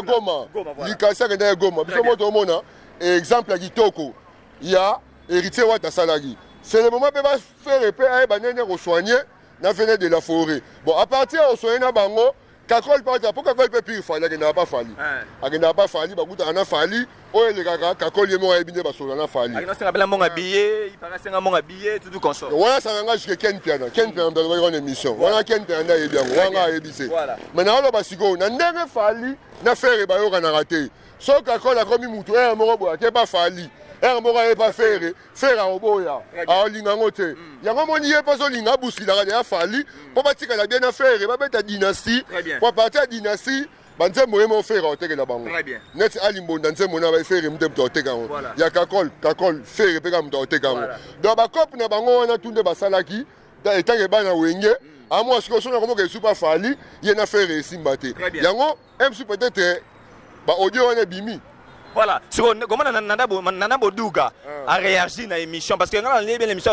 goma likasa que na goma biso moto mo na exemple ya kitoko il y a héritier wa ta salari c'est le moment peut pas faire épée ay banene ko soigner na venir de la forêt bon à partir au soigner na bango Kakol par exemple, pourquoi Kakol peut plus falli, il n'a pas fallu. Il n'a pas fallu, il n'a fallu. Oh, les gars, Kakol est mort et bien, il n'a fallu. Il n'a pas mon habillé, il paraît que c'est un bon habillé, tout comme ça. Voilà, ça engage que Ken Piana. Ken Piana dans une émission. Voilà, Ken Piana est bien. Voilà, ébissé. Maintenant, on va s'y go. On n'a fallu, n'a fait et bayo qu'on a raté. Sauf Kakol a commis moutou, un mot, qui n'est pas fallu. Un mot n'est pas faire à Oboya. À Olingangote. Il y a un moment où il n'y a pas de linga boussi, il a fallu. Pour partir qu'elle a bien affaire, il va mettre la dynastie. Pour partir à la dynastie, il y a un faire au Tega là-bas. Net Alimbo, dans ce moment, il va faire au Tega. Il y a Kakol, faire au Tega. Dans la COP, on a tout de Basalaki, dans les temps de Banawenge. À moi, ce que je ne pas fallu, il y a une affaire ici. Il y a un peut-être audio on est bimi. Voilà, comment Nana Bodouga a réagi dans l'émission parce que quand on a l'émission,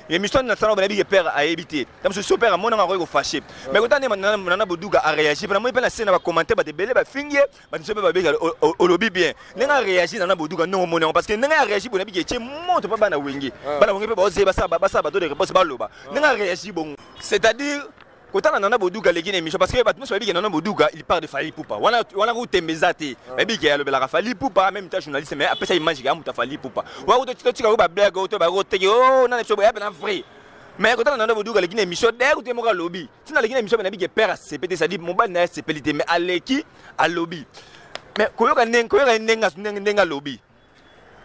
l'émission nationale de père a évité. Comme ce super, mon nom a fâché. Mais quand Nana Bodouga a réagi, pendant moi, la scène va commenter, va débêler, va finir, va se faire au lobby bien. Nana a réagi Nana Bodouga non mon nom parce que Nana a réagi pour n'habiller, tu montes pas dans Wengi. Bana Wengi peut oser, basa, bateau de réponse baloba. Nana a réagi bon. C'est-à-dire. Quand on a Bodouga les émission parce que Nana Bodouga il parle de Fali Poupa. On a route Mbezate. Mais il y a le Fali Poupa même temps journaliste mais après ça il mange à Fali Poupa. Wa route tu vas blague auto ba route oh na so ba na vrai. Mais quand on a Bodouga les émission derrière tu mo lobby. Tu na les émission na bi père CPT ça dit mon ban na CPT mais aleki à lobby. Mais koyoka nenga lobby.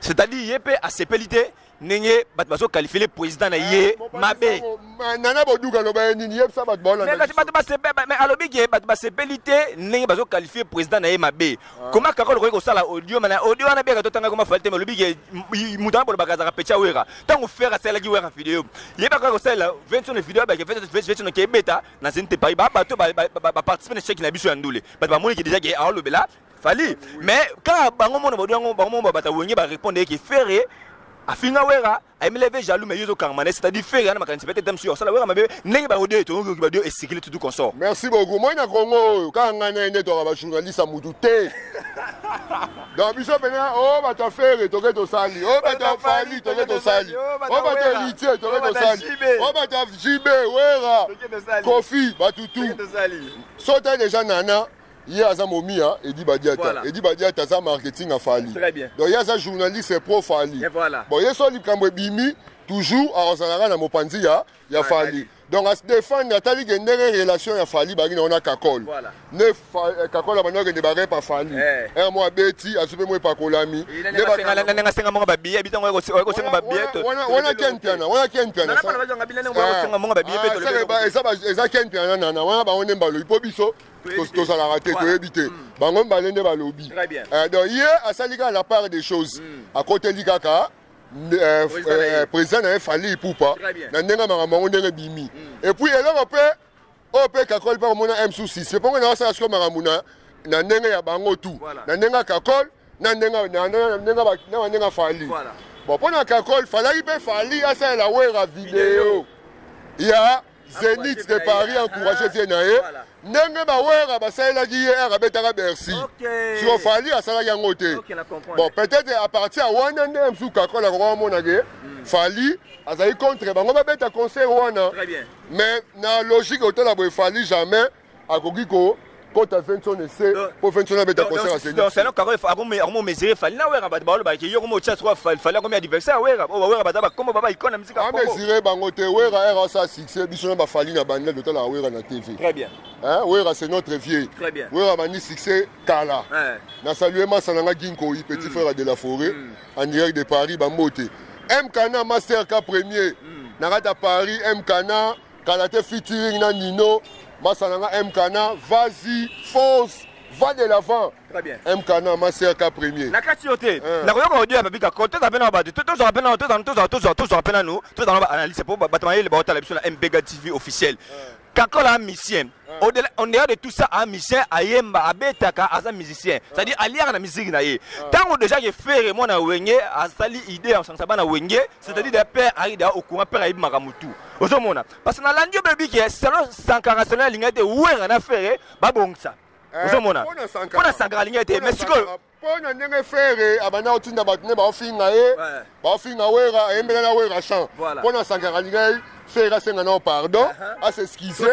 C'est-à-dire yep à CPT Nenge batbaso qualifier le président na yé mabe Nana Bodouga lo ba ni yeb ça bat bon mais mais alobi ke batba sepelité nenge baso qualifier président na yé mabe comment Kakol ko sala audio mana audio na beka totanga kuma falte mais alobi ke mutana pour bakaza pecha wera tango faire ça la ki wera vidéo yeba ko sala 20 sur vidéo ba ke fait no ke beta na zente pari ba bato ba participer na chèque na biso ya ndule ba moni ki déjà ke a lobela fali mais quand bango mona bango bata wongi ba répondre ke faire afinga wera aimeleve jaloux mais yozo karmane c'est-à-dire faire na makanisi peut-être dem sur ça la wera mabe nenge ba audio to ba audio et sécurité tout consort. Merci beaucoup. Moi na Congo quand ngana ene to ba journaliste a mututé. Donc biso pena oh ba ta faire to ke to sali. Oh ba ta fali to ke to sali. Oh ba ta héritier to ke to sali. Oh ba ta JB wera. Kofi ba tutu. Sauter les gens nana. Il y a un momia Edi Badiata. Edi Badiata, ça marketing a fallu. Très bien. Donc il y a un journaliste pro fallu. Et voilà. Bon, il y a un Kamwe Bimi, toujours à Osanara dans Mopanzi, il y a fallu. Donc à se défendre, il y a une relation, il y a fallu, on a Kakol. Voilà. Kakol a maintenant ne barre pas fallu. Un mois Betty, à ce moment pas Kolami. On a Ken Piana, on a Ken Piana. Ça Ken Piana, on a balo, il faut biso. Tout ça l'a raté, tu as évité. Bangon balende balobi. Très bien. Donc hier, à Salika, la part des choses. À côté de l'Ikaka, président n'a fallu pour pas. N'enga maramon de bimi. Et puis alors après, on peut Kakol par mon M souci. C'est pour qu'on a ça sur maramuna. N'enga ya bango tout. N'enga Kakol, n'enga fallu. Bon, pour na Kakol, fallait pas fallu à ça la wera vidéo. Il y a Zénith de Paris encouragé Viennaye. Nenge ba wera ba saela gi era betaka Bercy. Si on fali à sala yango te. Bon, peut-être à partir à wana ndem su Kakol ko mona ge. Fali azai contre bango ba beta concert wana. Très bien. Mais na logique hôtel a fali jamais à kokiko quand tu as 20 ans essai pour 20 ans avec ta concert à Zénith. Donc c'est là qu'on mesurer fallait na wera ba ba ki yo mo chance fallait combien d'adversaire wera ba comme baba icône musique ah mesurer bango te wera era ça succès biso na ba fali na bande de la wera na TV. Très bien. Hein wera c'est notre vieux. Très bien. Wera bani succès kala. Na saluer Masananga Ginko petit frère de la forêt en direct de Paris Bambote. Mkana Master K premier. Narata Paris Mkana Kalate featuring na Nino. Masananga Mkana, vas-y, fonce, va de l'avant. Très bien. Mkana, ma sœur K premier. La cachioté. La royaume audio a pas piqué. Quand tu as bien abattu, tous rappellent nous, tous dans l'analyse pour battre les bateaux à la MBK TV officiel. Quand on a un musicien, on est de tout ça, un musicien, Ayemba, Abetaka, un musicien. C'est-à-dire, allié à la musique. Tant que déjà, j'ai fait, moi, à Wenge, à Sali, idée, en Sansaba, à Wenge, c'est-à-dire, des pères arrivent au courant, père Aïb Maramutu. Parce que dans l'andio baby qui est selon Sankara, selon la ligne de Ouer en affaire, babong ça. On a Sankara ligne de Mexico. On a des frères, Abana, Otina Batne, Bafingae, Bafingawe, Embela Wera Chan. On a Sankara ligne. Faire un pardon, à s'excuser.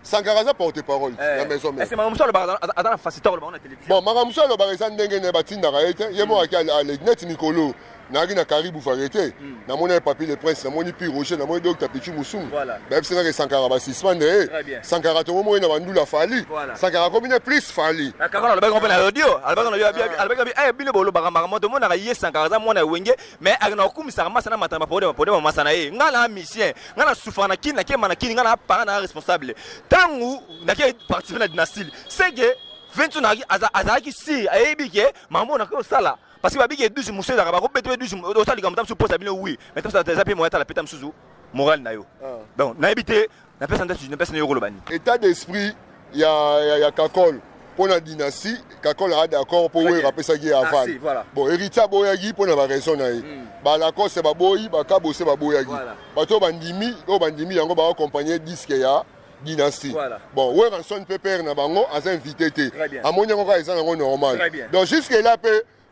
Sankara porte-parole. La maison. C'est Maramoussa le barazan à la facilité de la télévision. Bon, Maramoussa le barazan n'est pas Tinda Raïta. Il y a moi qui a l'Egnet Nicolo. Nagi na Caribou Farete. Na mon papier le prince, na mon pi Rocher, na mon docteur Pichu Moussum. Voilà. Même si c'est Sankara Bassismane. Sankara to mo na bandu la fali. Sankara combien plus fali. Sankara le bagon na audio. Alba na alba eh bino bolo bagamama to mo na yé Sankara mo na wenge, mais agna kum sarma sana matamba pode masana e. Ngala musicien, ngala soufana kin na kema na kin ngala parana responsable. Tangu na ki participer na dynastie. C'est que 20 na azaki si ayebi maman na ko sala. Parce que Babi est 12 moussés d'Araba, répétez 12 au stade comme ça, suppose à bien oui. Mais ça, ça a moyen la pétam sous moral nayo. Donc, n'a habité, n'a pas senti, n'a pas senti le bani. État d'esprit, il y a Kakol pour la dynastie, Kakol a d'accord pour rappeler ça qui est avant. Bon, Erita Boyagi pour la raison naï. Bah l'accord c'est Baboyi, bah Kabo c'est Baboyagi. Bah toi bandimi, yango ba accompagner disque ya. Dynastie. Bon, ouais, Ranson Pepper na bango a invité té. À mon niveau, ils sont normal. Donc jusque là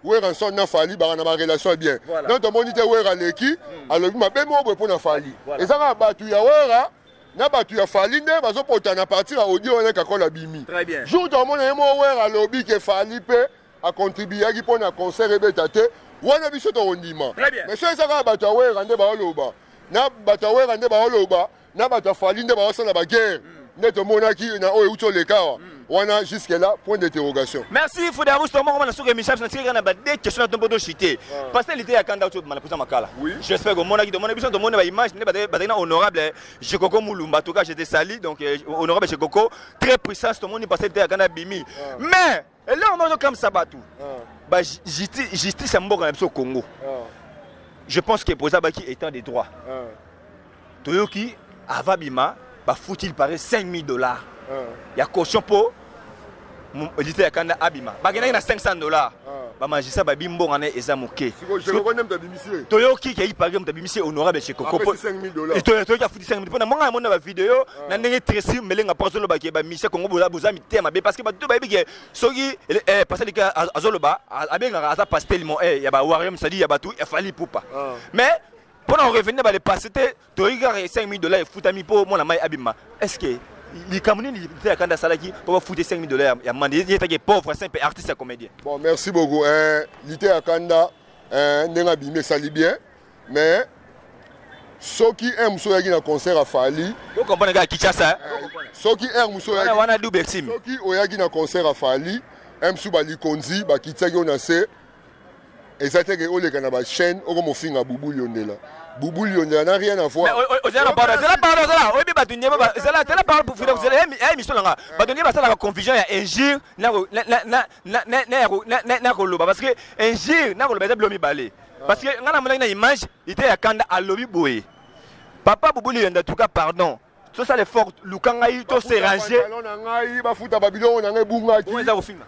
ouais rançon na fali ba na relation bien donc to monite ouais aleki alors ma be mo pour na fali et ça va batu ya wera na batu ya fali ne bazo pota na partir à audio on ka kola bimi jour to mon mo wera lobi ke fali pe a contribuer qui pour na concert ebetate wana biso to ondima mais ça va batu ya wera nde ba loba na batu ya wera nde ba loba na batu ya fali nde ba sala ba guerre net monaki na o uto le kawa wana jusque là point d'interrogation. Merci Fouda Rousse Thomas on a sur émission ça tire na ba des questions dans bodo chité parce que l'idée à kanda auto mala posa makala. J'espère que monaki de mon émission de mon image ne ba honorable Jekoko Mulumba en tout cas j'étais sali donc honorable Jekoko très puissant tout le monde passé l'idée à kanda bimi mais là on a comme ça batou ba justice mboka na biso Congo je pense que posa baki étant des droits Toyoki avabima bah faut-il paraît $5,000. Il y a caution pour l'édité à Kanda Abima. Bah il y a $500. Bah magistrat bah bimbo en est ezamoké. Je reconnais ta bimisier. Toyoki qui a eu par exemple ta bimisier honorable chez Coco. $5,000. Et Toyoki a foutu $5,000. Pendant moi mon vidéo, na ndenge tresi melenga pasolo ba ki ba mission Congo boza boza mitema parce que ba tout ba bi que soki passer les cas azoloba abenga aza pastel mon ya ba warrior ça dit ya ba tout il fallait poupa. Mais pour en revenir à les passer, tu regardes $5,000 et foutu mi pour mon amai abima. Est-ce que les Camerounais ils étaient à Kanda Salaki pour foutre $5,000 il y a mandé il était pauvre simple artiste et comédien. Bon merci beaucoup l'été à Kanda n'enga bimé ça bien mais ceux qui aiment soyagi na concert à Fali vous comprenez gars Kinshasa ceux qui aiment soyagi wana du Bexim ceux qui oyagi na concert à Fali aiment sou bali konzi ba kitaki on a c'est exactement que ole kana ba chaîne o comme finga bubu liondela bubu liondela n'a rien à voir c'est la parole oui mais batunye c'est la parole pour finir vous allez émission là batunye ba ça la confusion ya injure na koloba parce que injure na koloba blomi balé parce que ngana mona image était ya Kanda à lobi boye papa bubu lionda tout cas pardon tout ça les fort lukangai to se ranger ngai ba futa babilo na ngai bunga ki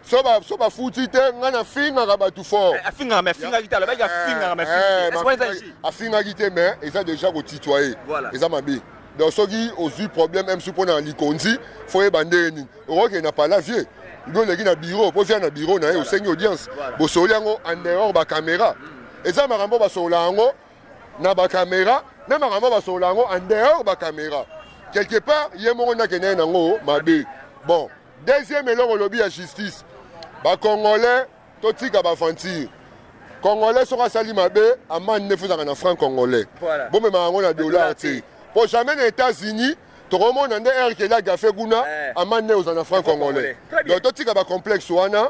so ba futi te ngana finga ka batu fort afinga mais finga kitalo ba finga mais afinga kité mais ils ont déjà tutoyer ils ont mabi donc ceux qui ont eu problème même pour na likondi faut y bandeni o que na pas la vie il doit aller na bureau pour faire na bureau na au seigneur audience bo soliango en dehors ba caméra et ça marambo ba solango na ba caméra na marambo ba solango en dehors ba caméra quelque part il y a mon na kenen nango mabe bon Deuxième eloko lobby ya justice. Ba Congolais totika ba fantir. Congolais sont asali mabe amende ne faisant en franc congolais. Voilà. Bon mais on a dollar ti. Pour jamais les États-Unis, tout le monde en air qui là gafé guna amende aux en franc congolais. Donc totika ba complexe wana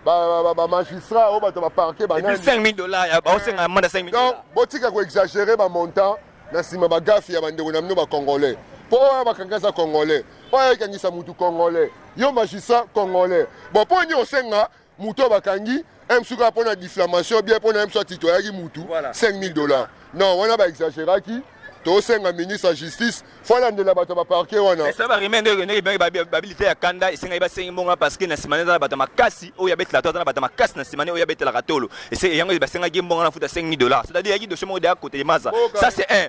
ba magistrat au ba to ba parquet ba $5 000 ba c'est amende $5 000. Donc botika ko exagérer ba montant na sima ba gafi ya bande na ba congolais. Pour ba kangasa congolais. Pour kangisa mutu congolais. Yo magistrat congolais. Bon pour ni osenga mutu ba kangi un souka pour la diffamation bien pour un soit titoyen qui mutu $5 000. Non, on a pas exagéré qui. To senga ministre de justice, faut la de la bateau parquet wana. Mais ça va remettre habilité à Kanda et senga ba senga monga parce que na simane na bateau makasi o ya bet la tata na bateau makasi na simane o ya bet la ratolo. Et c'est yango ba senga gi monga na futa $5 000. C'est-à-dire yaki dossier mo de à côté maza. Ça c'est un.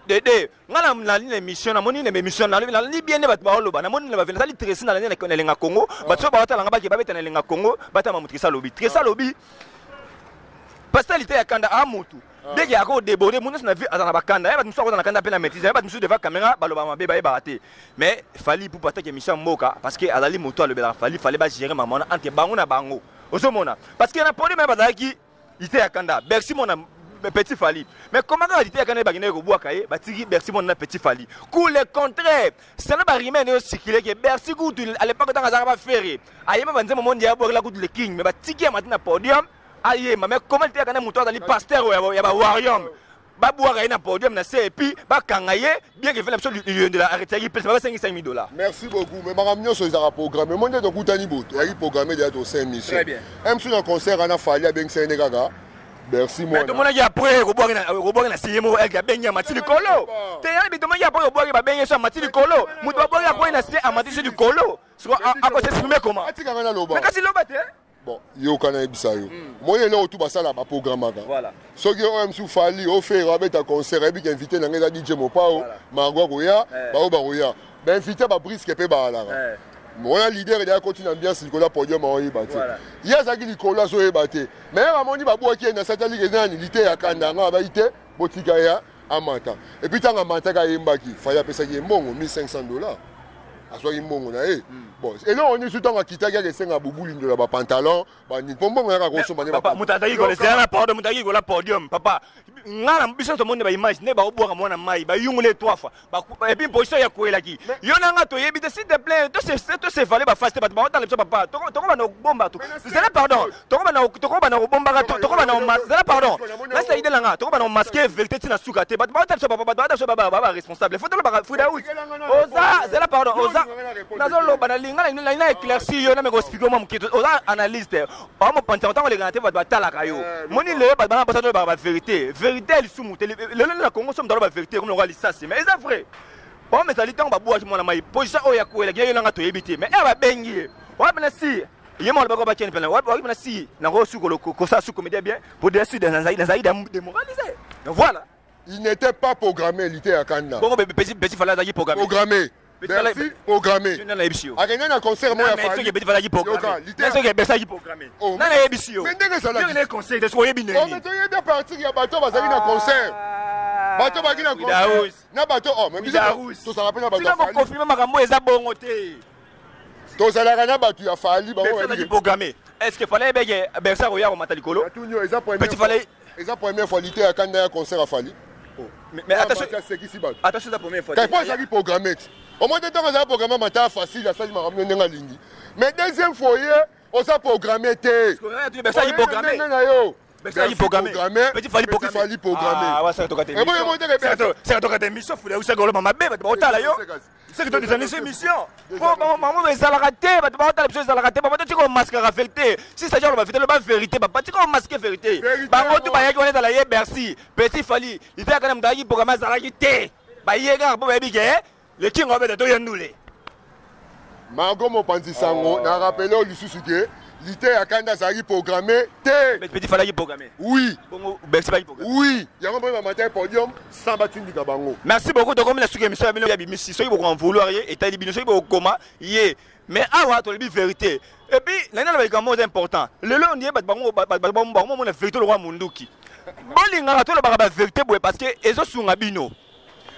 Dédé. Ngala na ligne mission na moni na mission na li bien bateau ba loba na moni na ba vena li tresi na la lenga Congo. Bateau ba tala ngaba ki ba bet na lenga Congo, bata ma mutrisa lobi. Tresa lobi. Pasalité à Kanda a mutu. Dès qu'il y a encore débordé, mon na vu à Bakanda, il va nous sortir dans la Kanda peine à maîtriser, il va nous devant caméra, baloba ma bébé baraté. Mais fallait pour pas que mission moka parce que à la limite moto le bela fallait pas gérer maman entre bango na bango. Osomona parce qu'il y a pas de même bazaki, il était à Kanda. Merci mon petit fali. Mais comment il était à Kanda bagine ko boakaye, batigi merci mon petit fali. Cool le contraire, ça n'a pas rimé ne circuler que merci goût à l'époque dans Azara ferré. Aïe ma banze moment dia boire la goût le king, mais batigi maintenant podium. Aïe, mais comment tu as gagné mon toit dans les pasteurs ou il y a Warium? Baboua a un podium, et puis Bakangaye, bien qu'il fait l'absolu de la arrêter, il peut $5 000. Merci beaucoup. Mais Maramio sur les programmes. Moi, je suis il y a programmé déjà 5 missions. Très bien. Même sur un concert, on a fallu à Bengaga. Merci, moi. Mais tout le monde a après, Roboir na CMO, elle a baigné à Mathilde Colo. Tu as dit, tout le monde a après, Roboir a baigné sur Mathilde Colo. Moutoua a après, à Mathilde du Colo. À quoi s'exprimer comment? Mais quand c'est l'obate, bon, yo kana ebisa yo. Moi là tout basala ba programme aka. Voilà. So que on sou fali o faire avec un concert et puis invité na ngeza DJ Mopao, Mangwa Goya, ba Goya. Ben invité ba brisque pe ba la. Moi leader de continuer ambiance Nicolas podium en yebate. Il y a ça qui Nicolas so yebate. Mais ramoni ba boa qui na satali gezani lité ya kandanga ba ité botika ya amata. Et puis tanga amata ka yembaki, faya pesa ki mbongo $1,500. Aswa imbongo na e. Bon, et là on est tout temps à quitter les senga boubou de la pantalon, ba ni pombo ngaka ko so bani ba. Papa mutadaki ko c'est un pardon mutadaki ko la podium papa. Ngala biso to monde ba image ne ba oboka mona mai ba yungule 3 fois. Ba et puis position ya ko elaki. Yo nanga to yebi s'il te plaît, to se fallait ba fast ba ba ta le papa. To ba na bomba to. C'est là pardon. To ba na bomba to ba na c'est là pardon. Là ça ide langa, to ba na masquer vérité tina sukate. Ba ta le papa ba responsable. Faut le ba fuda out. Oza, c'est là pardon. Oza. Nazo lo banali ngala éclairci yo na me expliquer moi mukito oza analyste ba mo pantalon tango le ganate ba tala kayo moni le ba ba passer ba vérité elle sous le Congo somme dans la vérité comme le roi lisasi mais c'est vrai bon mais ça dit tango ba boa mo na mai position o ya ko ele yo nga to yebite mais e ba bengi wa bana si yemo ba ko ba tienne wa bana si na ro su ko ça su comédie bien pour des sud dans Zaïda démoralisé donc voilà il n'était pas programmé il était à Kanda bon petit fallait d'ailleurs programmé merci programmé. A gagné un concert moi mais ce qui est fallait programmer. Mais ce qui est besoin programmer. Na na ebisio. Mais ndenge ça là. Le conseil de soyer bine. On met bien partir ya bateau bazali na concert. Bateau bazali na concert. Na bateau oh mais to ça rappelle na bateau. Si na confirmer makambo eza bongo te. To ça la na bateau ya fali ba on programmer. Est-ce que fallait bege bersa roya au matalikolo? Petit fallait eza première fois l'été à Kanda concert à Fali. Mais attention la première fois. Quand pas ça qui programmé. Au moins de temps on a programmé matin facile à ça il m'a ramené nga lingi. Mais deuxième foyer on s'est programmé té. Ça y programmé. Ça y programmé. Petit fallait programmer. Ah ouais ça to katé. C'est to katé mission fou là ça golo mama bébé ba otala yo. C'est que des années émission. Oh maman mais ça la raté ba otala biso ça la raté ba tu comme masque affecté. Si ça genre on va faire la vérité ba tu comme masque vérité. Ba moto ba yaki on est dans la yé Bercy. Petit fallait. Il était quand même d'ailleurs programmer ça la té. Ba yega ba biké. Le king va être yandulé. Margot Mopanzi Sango n'a rappelé au Lisusu que l'ité à Kanda Zari programmé. Petit fallait programmer. Oui. Bon, Bercy pas programmer. Oui. Il y a un bon matin podium sans battre du Kabango. Merci beaucoup de comme la suite émission avec nous si ceux qui vont vouloir et t'as dit ceux qui vont comment yé. Mais ah tu dis vérité. Et puis l'année avec un mot important. Le long on dit bango mon vérité le roi Munduki. Bolinga to le ba vérité parce que ezo sunga bino.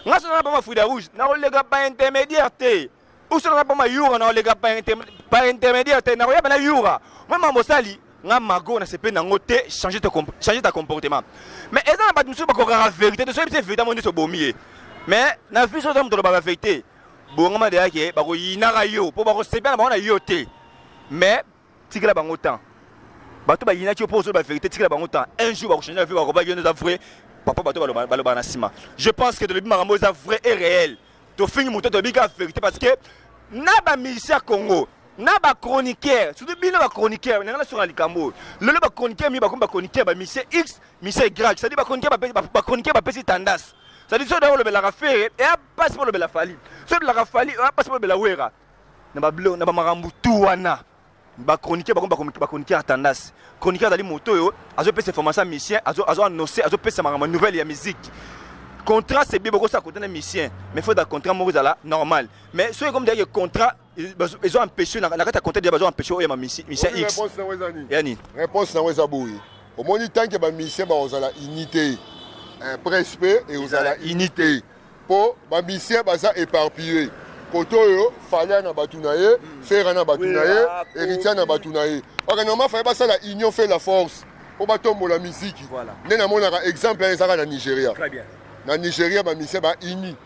Nga sona pas Frida Rouge, na olega pas intermédiaire té. ou ce n'a pas ma yura na les gars par intermédiaire te na ya bana yura moi mambosali nga mago na sepe na ngote changer ta comportement mais eza na ba musu ba ko la vérité de so c'est vérité mo ni so bomier mais na vie so to ba vérité bonga ma de yake ba ko yinaka yo po ba ko sepe na ba na yo te mais tikela bango temps bato ba yinaki po so ba vérité tikela bango temps un jour ba ko changer la vie ba ko ba yendo za vrai papa bato ba na sima je pense que de le marambo ça vrai et réel to fini moto to bika vérité parce que na ba musicien Congo na ba chroniqueur surtout bino ba chroniqueur na sur alikambo le ba chroniqueur mi ba comme ba chroniqueur ba musicien X musicien Y ça dit ba chroniqueur ba chroniqueur ba petit tendance ça dit ça dans le la faire et passe pour le la fali ça de la fali passe pour le la wera na ba blo na ba marambo tout wana ba chroniqueur ba comme ba chroniqueur tendance chroniqueur dali moto yo azo pesa formation musicien azo annoncer azo pesa marambo nouvelle ya musique contrat c'est bien beaucoup ça côté un musicien mais faut d'un contrat morozala normal mais ceux comme des contrats ils ont empêché la carte contrat ils ont empêché au musicien X réponse na weza boui au moins tant que ba musicien ba ozala unité prespe et ozala unité pour ba musicien ba ça éparpillé koto yo fallait na batunaye faire na batunaye héritier na batunaye normalement fallait pas ça la union fait la force pour ba tomber la musique voilà nena monaka exemple ça na Nigeria très bien na Nigeria ba mise ba uni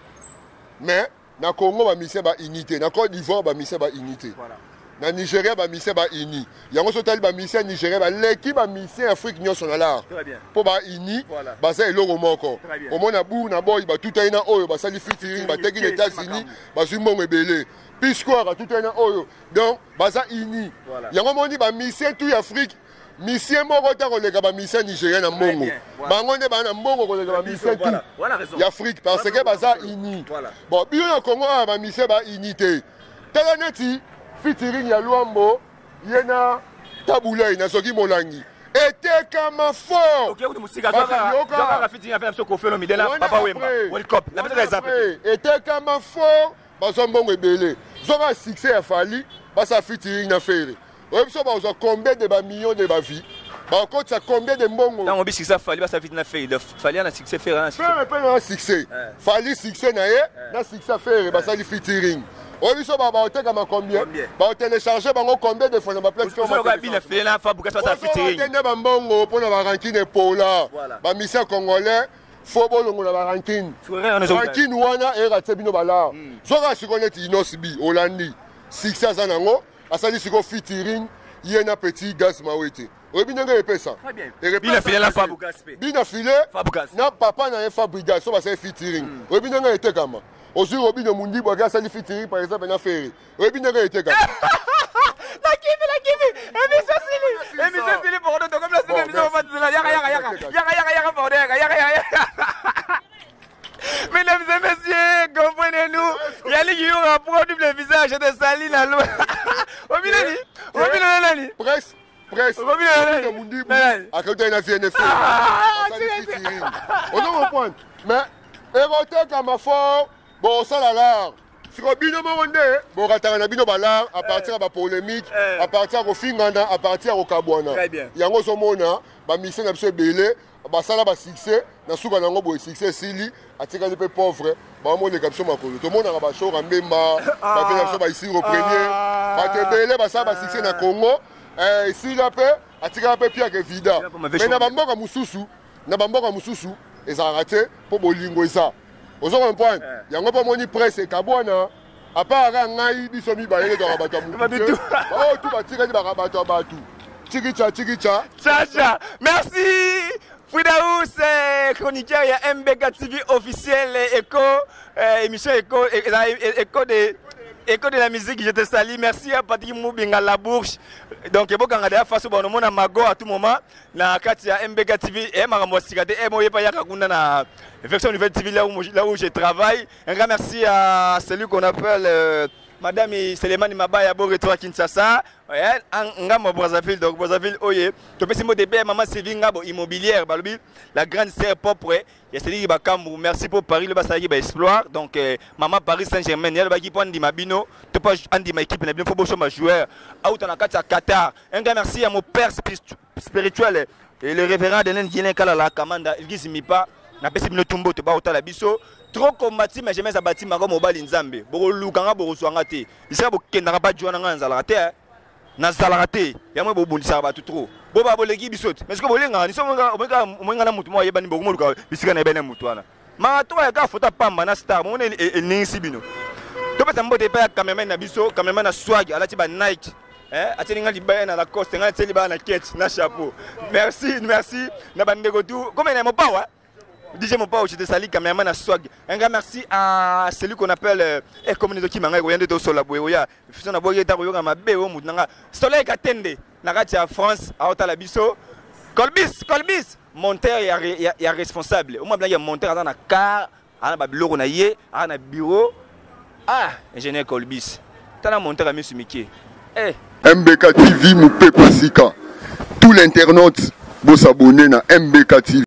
mais na Congo ba mise ba unité na Côte d'Ivoire ba mise ba unité voilà na Nigeria ba mise ba uni yango so tali ba mise Nigeria ba l'équipe ba mise Afrique nyonso na la très bien pour ba uni ba ça eloko moko au mona bu na boy ba tout aina oyo ba sali featuring ba teki les États-Unis ba sumo mebele pisco ka tout aina oyo donc ba ça uni yango moni ba mise tout Afrique Mission moko ta kolega ba mission nigérien na mbongo bango nde bana mbongo kolega ba mission tout l'Afrique parce que baza uni bon bio na Congo ba mission ba unité tala neti featuring ya Luambo yena tabula ina soki molangi était comme fort OK vous musika ça featuring avec ce ko fait midela papa wemba world cup la peut exemple était comme fort bazo mbongo ebele zoka succès ya fali basa featuring na faire. Oui, ça va combien de millions de vies. Par contre, ça combien de mbongo. Non, on dit que ça fallait pas ça vite na faire. Fallait un succès faire un succès. Faire un succès. Fallait succès na na succès faire ba ça li featuring. Oui, ça va ba teka ma combien. Ba télécharger bango combien de fois na ba plateforme. Ça va bien faire là fa buka ça featuring. On ba mbongo pour na ba ranking pola. Ba mission congolais faut bolongo na ba ranking. Ranking wana era tsebino bala. Zoka sikoneti inosbi Holandi. Succès za nango. Asali siko featuring yena petit gaz mawete obinanga epesa bina filé la fabugaspe bina filé na papa na fabrigas so ba sa featuring obinanga etekama ozu obino mundi bo ga sali featuring par exemple na ferry obinanga etekama la kivi émission Sili pour nous comme la semaine émission va dire yaka pour mesdames et messieurs, comprenez-nous, il y a les qui ont un produit le visage de Sali la loi. Au milieu, presse. Au milieu, à côté de la VNF. On a un point. Mais, érotique à ma fort, bon, ça là. Si on bino monde, bon, ratana bino balar, à partir de la polémique, à partir de Fingana, à partir de Kabwana. Très bien. Il y a un somona, ma mission n'a pas belé. Basala ba succès na suka nango boy succès sili atika les pauvres ba mo le kapso makolo to mona ba show mbemba ba fait so ba ici au premier ba tebele ba sa ba succès na Congo ici là pe atika pe pia que vida mais na bamboka mususu eza raté pour bolingo eza ozo comprendre yango pa moni presse kabwana à part ngai biso mi ba yele to ba bato oh tout ba tika ba bato Chikicha. Chacha. Merci. Fouidaous, chroniqueur, il y a MBK TV officiel, émission Écho de la musique, je te salue. Merci à Patrick Moubinga La Bourge. Donc, il faut qu'on ait face au bon moment à Mago à tout moment. La Katia MBK TV et Marambo Sigade et Moye Payakakunda na version nouvelle TV là où je travaille. Un grand merci à celui qu'on appelle Madame Selemani Mabaya Boreto à Kinshasa. Ngamo Brazzaville, donc Brazzaville, oye. Tu peux se motiver, maman Sylvie Ngabo immobilière, la grande sœur propre. Il y a celui qui merci pour Paris, le Bassagi Exploire. Donc, maman Paris Saint-Germain, il y a le qui prend Andi Mabino, tu peux Andi ma équipe, il y a bien un joueur. Out en Qatar. Un grand merci à mon père spirituel et le révérend de l'Indien Kalala Kamanda, il dit pas, n'a pas si le tombeau, tu vas au Talabiso. trop combattu mais jamais abati mako mobali nzambe boko lukanga boko swanga te isa bo kendanga ba jwana nga nzala te na zala te ya mo bo bundisa ba trop bo ba boleki bisote mais ko bolenga ni so mo na mutu mo yebani boko mo luka bisika na yebani mutu wana ma to ya ka fota pamba na star mo ne ninsi bino to pesa mbote pa cameraman na biso cameraman na swag alati ba Nike ateninga libaya na Lacoste nga teli ba na ketch na chapeau merci na bandeko tout comme na mo pawa DJ mon pao, je te salue cameraman à swag. Un grand merci à celui qu'on appelle communauté qui m'a regardé de Sola Boya. Faisons la boya d'ailleurs ma béo moutnanga. Soleil katende. Nagati à France à Otalabiso. Colbis. Monteur y a responsable. Au moins il y a monteur dans la car, à la bureau na yé, à la bureau. Ah, ingénieur Colbis. T'as la monteur à monsieur Mickey. MBK TV Moupé Pasika. Tout l'internaute vous s'abonner à MBK TV.